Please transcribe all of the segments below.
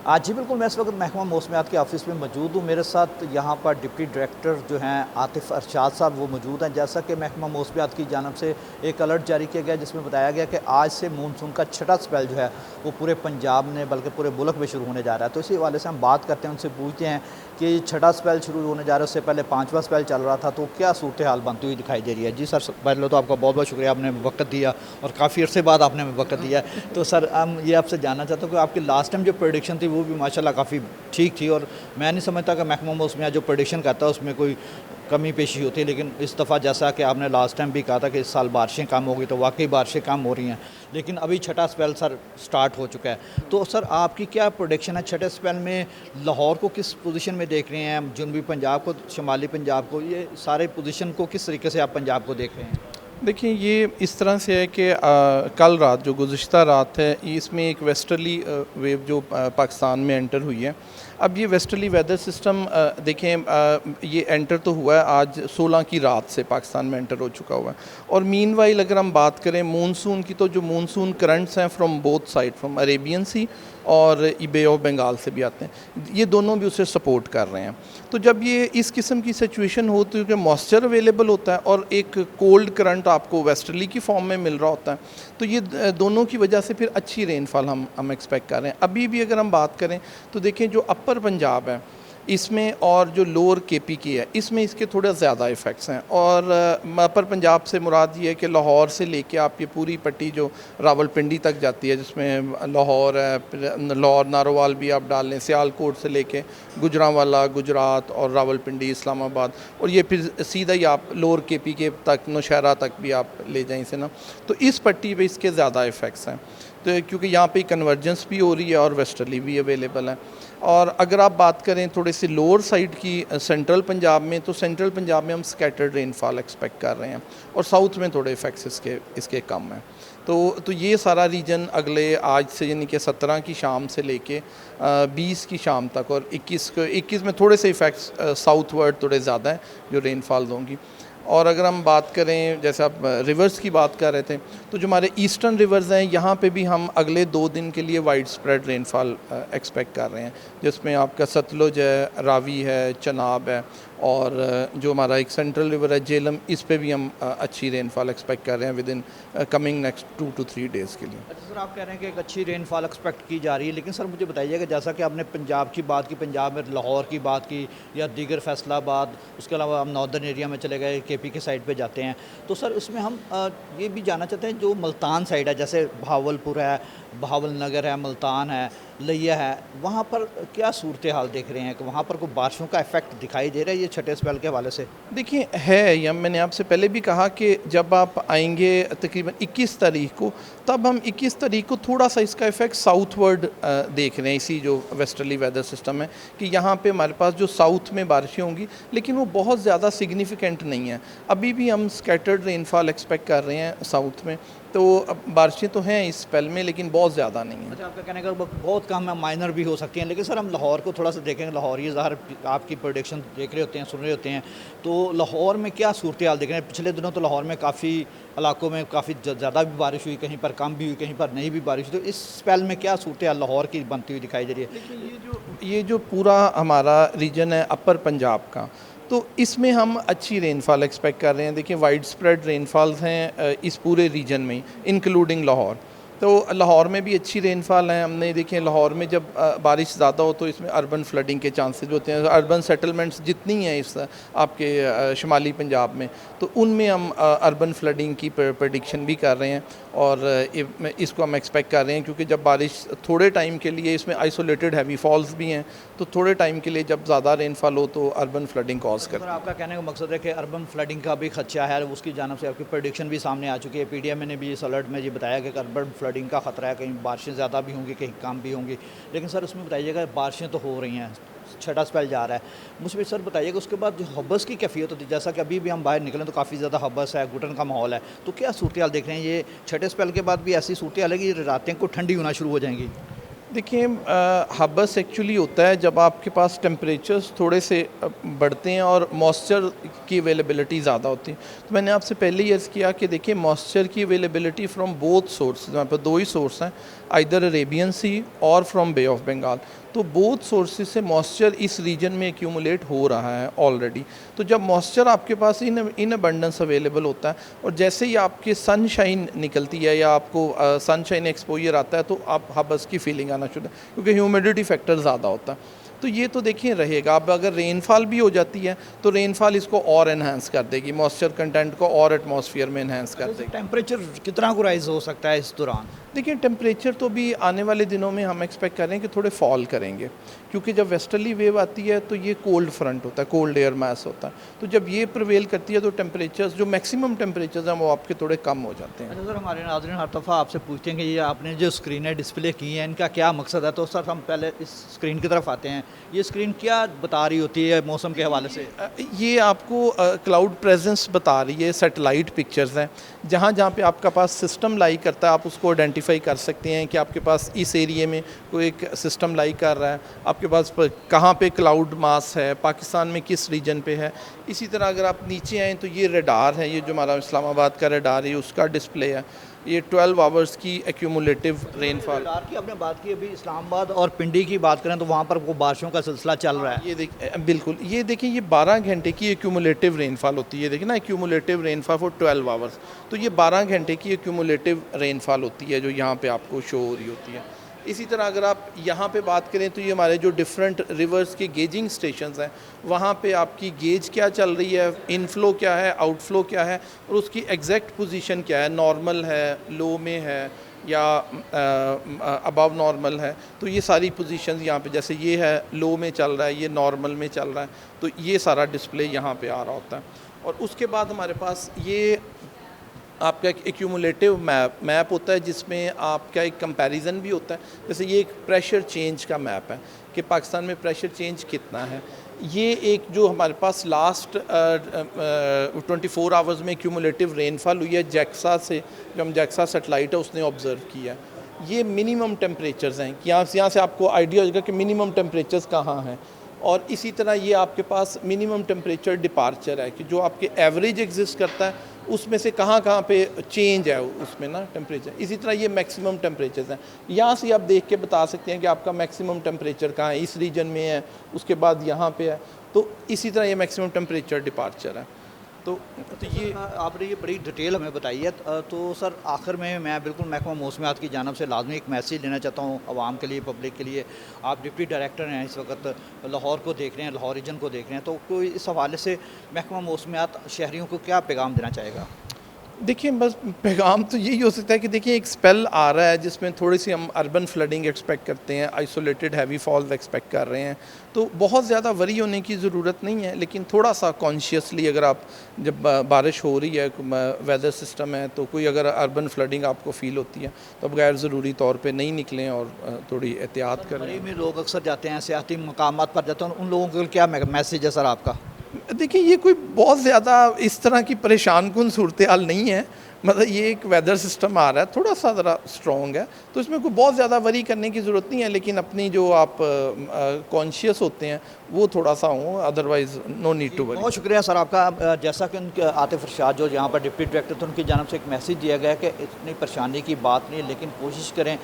जी बिल्कुल, मैं इस वक्त महकमा मौसमियात के ऑफ़िस में मौजूद हूँ। मेरे साथ यहाँ पर डिप्टी डायरेक्टर जो हैं आतिफ़ अरशाद साहब वो मौजूद हैं। जैसा कि महकमा मौसमियात की जानिब से एक अलर्ट जारी किया गया जिसमें बताया गया कि आज से मानसून का छठा स्पेल जो है वो पूरे पंजाब में बल्कि पूरे मुल्क में शुरू होने जा रहा है। तो इसी हवाले से हम बात करते हैं, उनसे पूछते हैं कि छठा स्पेल शुरू होने जा रहा है, उससे पहले पाँचवां स्पेल चल रहा था, तो क्या सूरत हाल बनती हुई दिखाई दे रही है? जी सर, पहले तो आपका बहुत बहुत शुक्रिया, आपने वक्त दिया और काफ़ी अरसे बाद आपने हमें वक्त दिया है। तो सर हम ये आपसे जानना चाहता हूँ कि आपकी लास्ट टाइम जो प्रेडिक्शन थी वो भी माशाल्लाह काफ़ी ठीक थी, और मैं नहीं समझता कि महकमा मौसमियात जो प्रेडिक्शन करता है उसमें कोई कमी पेशी होती है, लेकिन इस दफ़ा जैसा कि आपने लास्ट टाइम भी कहा था कि इस साल बारिशें कम होगी, तो वाकई बारिशें कम हो रही हैं, लेकिन अभी छठा स्पेल सर स्टार्ट हो चुका है। तो सर आपकी क्या प्रोडिक्शन है छठे स्पेल में? लाहौर को किस पोजीशन में देख रहे हैं, जनूबी पंजाब को, शुमाली पंजाब को, ये सारे पोजीशन को किस तरीके से आप पंजाब को देख रहे हैं? देखिए, ये इस तरह से है कि कल रात जो गुज़िश्ता रात है, इसमें एक वेस्टर्ली वेव जो पाकिस्तान में एंटर हुई है। अब ये वेस्टर्ली वेदर सिस्टम देखें, ये एंटर तो हुआ है आज 16 की रात से पाकिस्तान में एंटर हो चुका हुआ है। और मीनवाइल अगर हम बात करें मानसून की, तो जो मानसून करंट्स हैं from both side, from Arabian sea और बे ऑफ बंगाल से भी आते हैं, ये दोनों भी उसे सपोर्ट कर रहे हैं। तो जब ये इस किस्म की सिचुएशन होती है कि मॉइस्चर अवेलेबल होता है और एक कोल्ड करंट आपको वेस्टर्ली की फॉर्म में मिल रहा होता है, तो ये दोनों की वजह से फिर अच्छी रेनफॉल हम एक्सपेक्ट कर रहे हैं। अभी भी अगर हम बात करें तो देखें, जो अपर पंजाब है इसमें और जो लोअर केपी की है इसमें इसके थोड़े ज़्यादा इफ़ेक्ट्स हैं। और अपर पंजाब से मुराद ये है कि लाहौर से लेके आप ये पूरी पट्टी जो रावलपिंडी तक जाती है, जिसमें लाहौर है, लाहौर नारोवाल भी आप डाल लें, सियालकोट से लेके गुजरांवाला, गुजरात और रावलपिंडी, इस्लामाबाद, और ये फिर सीधा ही आप लोअर केपी के तक, नौशहरा तक भी आप ले जाएं इसे ना, तो इस पट्टी पे इसके ज़्यादा इफ़ेक्ट्स हैं। तो क्योंकि यहाँ पे कन्वर्जेंस भी हो रही है और वेस्टर्ली भी अवेलेबल है। और अगर आप बात करें थोड़ी सी लोअर साइड की, सेंट्रल पंजाब में, तो सेंट्रल पंजाब में हम स्कैटर्ड रेनफॉल एक्सपेक्ट कर रहे हैं और साउथ में थोड़े इफेक्ट्स इसके कम हैं। तो ये सारा रीजन अगले आज से यानी कि 17 की शाम से लेके 20 की शाम तक, और 21 में थोड़े से इफेक्ट्स साउथ वर्ड थोड़े ज़्यादा हैं जो रेनफॉल होंगी। और अगर हम बात करें, जैसे आप रिवर्स की बात कर रहे थे, तो जो हमारे ईस्टर्न रिवर्स हैं यहाँ पे भी हम अगले 2 दिन के लिए वाइड स्प्रेड रेनफॉल एक्सपेक्ट कर रहे हैं, जिसमें आपका सतलुज है, रावी है, चनाब है, और जो हमारा एक सेंट्रल रिवर है जेलम, इस पे भी हम अच्छी रेनफॉल एक्सपेक्ट कर रहे हैं with in coming next 2 to 3 days के लिए। अच्छा सर, आप कह रहे हैं कि एक अच्छी रेनफॉल एक्सपेक्ट की जा रही है, लेकिन सर मुझे बताइएगा, जैसा कि आपने पंजाब की बात की, पंजाब में लाहौर की बात की या दीगर फैसलाबाद, उसके अलावा हम नॉर्दर्न एरिया में चले गए, केपी के साइड पे जाते हैं, तो सर उसमें हम ये भी जानना चाहते हैं जो मुल्तान साइड है, जैसे बहावलपुर है, बहावलनगर है, मुल्तान है, लिया है, वहाँ पर क्या सूरत हाल देख रहे हैं कि वहाँ पर कोई बारिशों का इफेक्ट दिखाई दे रहा है ये छठे स्पेल के हवाले से? देखिए, है या मैंने आपसे पहले भी कहा कि जब आप आएंगे तकरीबन 21 तारीख को, तब हम 21 तारीख को थोड़ा सा इसका इफेक्ट साउथवर्ड देख रहे हैं, इसी जो वेस्टर्ली वेदर सिस्टम है, कि यहाँ पे हमारे पास जो साउथ में बारिशें होंगी, लेकिन वो बहुत ज़्यादा सिग्निफिकेंट नहीं है। अभी भी हम स्कैटर्ड रेनफॉल एक्सपेक्ट कर रहे हैं साउथ में, तो अब बारिशें तो हैं इस स्पेल में, लेकिन बहुत ज़्यादा नहीं है। अच्छा, आपका कहने का बहुत कम है, माइनर भी हो सकती हैं, लेकिन सर हम लाहौर को थोड़ा सा देखेंगे। लाहौर ये ज़ाहिर आपकी प्रोडिक्शन देख रहे होते हैं, सुन रहे होते हैं, तो लाहौर में क्या सूरत हाल देख रहे हैं? पिछले दिनों तो लाहौर में काफ़ी इलाकों में काफ़ी ज़्यादा भी बारिश हुई, कहीं पर कम भी हुई, कहीं पर नहीं भी बारिश हुई, तो इस स्पेल में क्या सूरत हाल लाहौर की बनती हुई दिखाई दे रही है? देखिए, ये जो पूरा हमारा रीजन है अपर पंजाब का, तो इसमें हम अच्छी रेनफॉल एक्सपेक्ट कर रहे हैं। देखिए, वाइड स्प्रेड रेनफॉल्स हैं इस पूरे रीजन में, इंक्लूडिंग लाहौर। तो लाहौर में भी अच्छी रेनफॉल है। हमने देखिए, लाहौर में जब बारिश ज़्यादा हो तो इसमें अर्बन फ्लडिंग के चांसेस होते हैं। अर्बन सेटलमेंट्स जितनी हैं इस आपके शुमाली पंजाब में, तो उनमें हम अर्बन फ्लडिंग की प्रडिक्शन भी कर रहे हैं, और इसको हम एक्सपेक्ट कर रहे हैं, क्योंकि जब बारिश थोड़े टाइम के लिए, इसमें आइसोलेटेड हैवी फॉल्स भी हैं, तो थोड़े टाइम के लिए जब ज़्यादा रेनफॉल हो तो अर्बन फ्लडिंग कॉज कर। आपका कहने का मकसद है कि अर्बन फ्लडिंग का भी खदशा है, उसकी जानब से आपकी प्रेडिक्शन भी सामने आ चुकी है। पीडीएम ने भी इस अलर्ट में ये बताया कि अर्बन फ्लडिंग का खतरा है, कहीं बारिशें ज़्यादा भी होंगी, कहीं कम भी होंगी। लेकिन सर उसमें बताइएगा, बारिशें तो हो रही हैं, छठा स्पेल जा रहा है, मुझे सर बताइएगा उसके बाद जो हब्बस की कैफियत होती है, जैसा कि अभी भी हम बाहर निकलें तो काफ़ी ज़्यादा हब्बस है, घुटन का माहौल है, तो क्या सूरत हाल देख रहे हैं? ये छठे स्पेल के बाद भी ऐसी सूरत हाल है कि रातें को ठंडी होना शुरू हो जाएंगी? देखिए हबस एक्चुअली होता है जब आपके पास टेम्परेचर्स थोड़े से बढ़ते हैं और मॉइस्चर की अवेलेबिलिटी ज़्यादा होती है। तो मैंने आपसे पहले ही अर्ज़ किया कि देखिए मॉइस्चर की अवेलेबिलिटी फ्रॉम बोथ सोर्स, यहाँ पर दो ही सोर्स हैं, आइदर अरेबियन सी और फ्रॉम बे ऑफ बंगाल। तो बोथ सोर्सेज से मॉइस्चर इस रीजन में एक्यूमुलेट हो रहा है ऑलरेडी। तो जब मॉइस्चर आपके पास इन अबंडेंस अवेलेबल होता है और जैसे ही आपके सनशाइन निकलती है या आपको सनशाइन एक्सपोजर आता है तो आप हबस की फीलिंग आना शुरू, क्योंकि ह्यूमिडिटी फैक्टर ज़्यादा होता है। तो ये तो देखिए रहेगा। अब अगर रेनफॉल भी हो जाती है तो रेनफॉल इसको और एनहांस कर देगी, मॉइस्चर कंटेंट को और एटमॉस्फेयर में एनहांस कर देगी। टेम्परेचर कितना को राइज हो सकता है इस दौरान? देखिए टेम्परेचर तो भी आने वाले दिनों में हम एक्सपेक्ट कर रहे हैं कि थोड़े फॉल करेंगे, क्योंकि जब वेस्टर्ली वेव आती है तो ये कोल्ड फ्रंट होता है, कोल्ड एयर मास होता है। तो जब ये प्रिवेल करती है तो टेम्परेचर्स जो मैक्सिमम टेम्परेचर्स हैं वो आपके थोड़े कम हो जाते हैं। अच्छा सर, हमारे नाज़रीन हर दफ़ा आपसे पूछते हैं कि ये आपने जो स्क्रीनें डिस्प्ले की हैं इनका क्या मकसद है। तो सर हम पहले इस स्क्रीन की तरफ आते हैं। ये स्क्रीन क्या बता रही होती है मौसम के हवाले से? ये आपको क्लाउड प्रेजेंस बता रही है, सैटेलाइट पिक्चर्स हैं। जहाँ जहाँ पे आपका पास सिस्टम लाई करता है आप उसको आइडेंटिफाई कर सकते हैं कि आपके पास इस एरिया में कोई एक सिस्टम लाई कर रहा है, आपके पास कहाँ पे क्लाउड मास है, पाकिस्तान में किस रीजन पे है। इसी तरह अगर आप नीचे आएँ तो ये रडार है, ये जो हमारा इस्लामाबाद का रडार है उसका डिस्प्ले है। ये 12 आवर्स की एक्यूमुलेटिव रेनफॉल। रडार की आपने बात की, अभी इस्लामाबाद और पिंडी की बात करें तो वहाँ पर वो बारिशों का सिलसिला चल रहा है। ये बिल्कुल, ये देखिए ये 12 घंटे की एक्यूमुलेटिव रेनफॉल होती है। देखिए ना, एक्यूमुलेटिव रेनफॉल फॉर 12 आवर्स, तो ये 12 घंटे की एक्यूमुलेटिव रेनफॉल होती है जो यहाँ पे आपको शो हो रही होती है। इसी तरह अगर आप यहाँ पे बात करें तो ये हमारे जो डिफरेंट रिवर्स के गेजिंग स्टेशंस हैं वहाँ पे आपकी गेज क्या चल रही है, इनफ्लो क्या है, आउटफ्लो क्या है और उसकी एग्जैक्ट पोजीशन क्या है, नॉर्मल है, लो में है या अबव नॉर्मल है। तो ये सारी पोजीशंस यहाँ पे, जैसे ये है लो में चल रहा है, ये नॉर्मल में चल रहा है, तो ये सारा डिस्प्ले यहाँ पे आ रहा होता है। और उसके बाद हमारे पास ये आपका एक एक्यूमुलेटिव मैप होता है जिसमें आपका एक कंपैरिजन भी होता है। जैसे ये एक प्रेशर चेंज का मैप है कि पाकिस्तान में प्रेशर चेंज कितना है। ये एक जो हमारे पास लास्ट 24 आवर्स में एक्यूमुलेटिव रेनफॉल हुई है जैक्सा से, जो हम जैक्सा सेटेलाइट है उसने ऑब्जर्व किया। ये मिनिमम टेम्परेचर्स हैं, यहाँ से आपको आइडिया हो जाएगा कि मिनिमम टेम्परेचर्स कहाँ हैं। और इसी तरह ये आपके पास मिनिमम टेम्परेचर डिपार्चर है कि जो आपके एवरेज एग्जिस्ट करता है उसमें से कहाँ कहाँ पे चेंज है उसमें ना टेम्परेचर। इसी तरह ये मैक्सिमम टेम्परेचर्स हैं, यहाँ से आप देख के बता सकते हैं कि आपका मैक्सिमम टेम्परेचर कहाँ है, इस रीजन में है, उसके बाद यहाँ पे है। तो इसी तरह ये मैक्सिमम टेम्परेचर डिपार्चर है। तो ये आपने ये बड़ी डिटेल हमें बताई है। तो सर आखिर में मैं बिल्कुल महकमा मौसमियात की जानब से लाजमी एक मैसेज देना चाहता हूँ आवाम के लिए, पब्लिक के लिए। आप डिप्टी डायरेक्टर हैं, इस वक्त लाहौर को देख रहे हैं, लाहौर रीजन को देख रहे हैं, तो कोई इस हवाले से महकमा मौसमियात शहरियों को क्या पैगाम देना चाहेगा? देखिए बस पैगाम तो यही हो सकता है कि देखिए एक स्पेल आ रहा है जिसमें थोड़ी सी हम अर्बन फ्लडिंग एक्सपेक्ट करते हैं, आइसोलेटेड हैवी फॉल्स एक्सपेक्ट कर रहे हैं। तो बहुत ज़्यादा वरी होने की ज़रूरत नहीं है, लेकिन थोड़ा सा कॉन्शियसली अगर आप, जब बारिश हो रही है, वेदर सिस्टम है, तो कोई अगर अर्बन फ्लडिंग आपको फ़ील होती है तो अब गैर ज़रूरी तौर पे नहीं निकलें और थोड़ी एहतियात करें। में लोग अक्सर जाते हैं, सियाती मकामात पर जाते हैं, उन लोगों के लिए क्या मैसेज है सर आपका? देखिए ये कोई बहुत ज़्यादा इस तरह की परेशान कुन सूरत हाल नहीं है। मतलब ये एक वेदर सिस्टम आ रहा है, थोड़ा सा ज़रा स्ट्रॉन्ग है, तो इसमें कोई बहुत ज़्यादा वरी करने की ज़रूरत नहीं है। लेकिन अपनी जो आप कॉन्शियस होते हैं वो थोड़ा सा हो, otherwise no need to worry. बहुत शुक्रिया सर आपका। जैसा कि उनके आतिफ अरशाद जो यहाँ पर डिप्टी डायरेक्टर थे, उनकी जानब से एक मैसेज दिया गया कि इतनी परेशानी की बात नहीं है, लेकिन कोशिश करें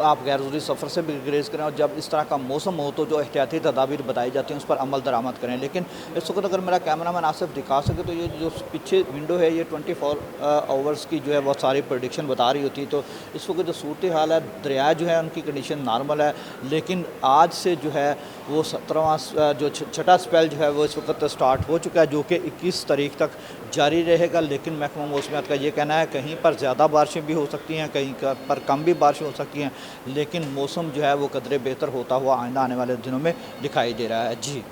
आप गैर ज़रूरी सफ़र से भी गुरेज करें, और जब इस तरह का मौसम हो तो जो एहतियाती तदाबीर बताई जाती हैं उस पर अमल दरामद करें। लेकिन इस वक्त अगर मेरा कैमरा मैन आसिफ दिखा सके तो ये जो पीछे विंडो है ये 24 आवर्स की जो है बहुत सारी प्रेडिक्शन बता रही होती है। तो इस वक्त जो सूरत हाल है, दरिया जो है उनकी कंडीशन नॉर्मल है, लेकिन आज से जो है वो 17वां जो छठा स्पेल जो है वो इस वक्त स्टार्ट हो चुका है, जो कि 21 तारीख तक जारी रहेगा। लेकिन महकमा मौसमियात का ये कहना है कहीं पर ज़्यादा बारिशें भी हो सकती हैं, कहीं पर कम भी बारिशें हो सकती हैं, लेकिन मौसम जो है वो कदरे बेहतर होता हुआ आइंदा आने वाले दिनों में दिखाई दे रहा है। जी।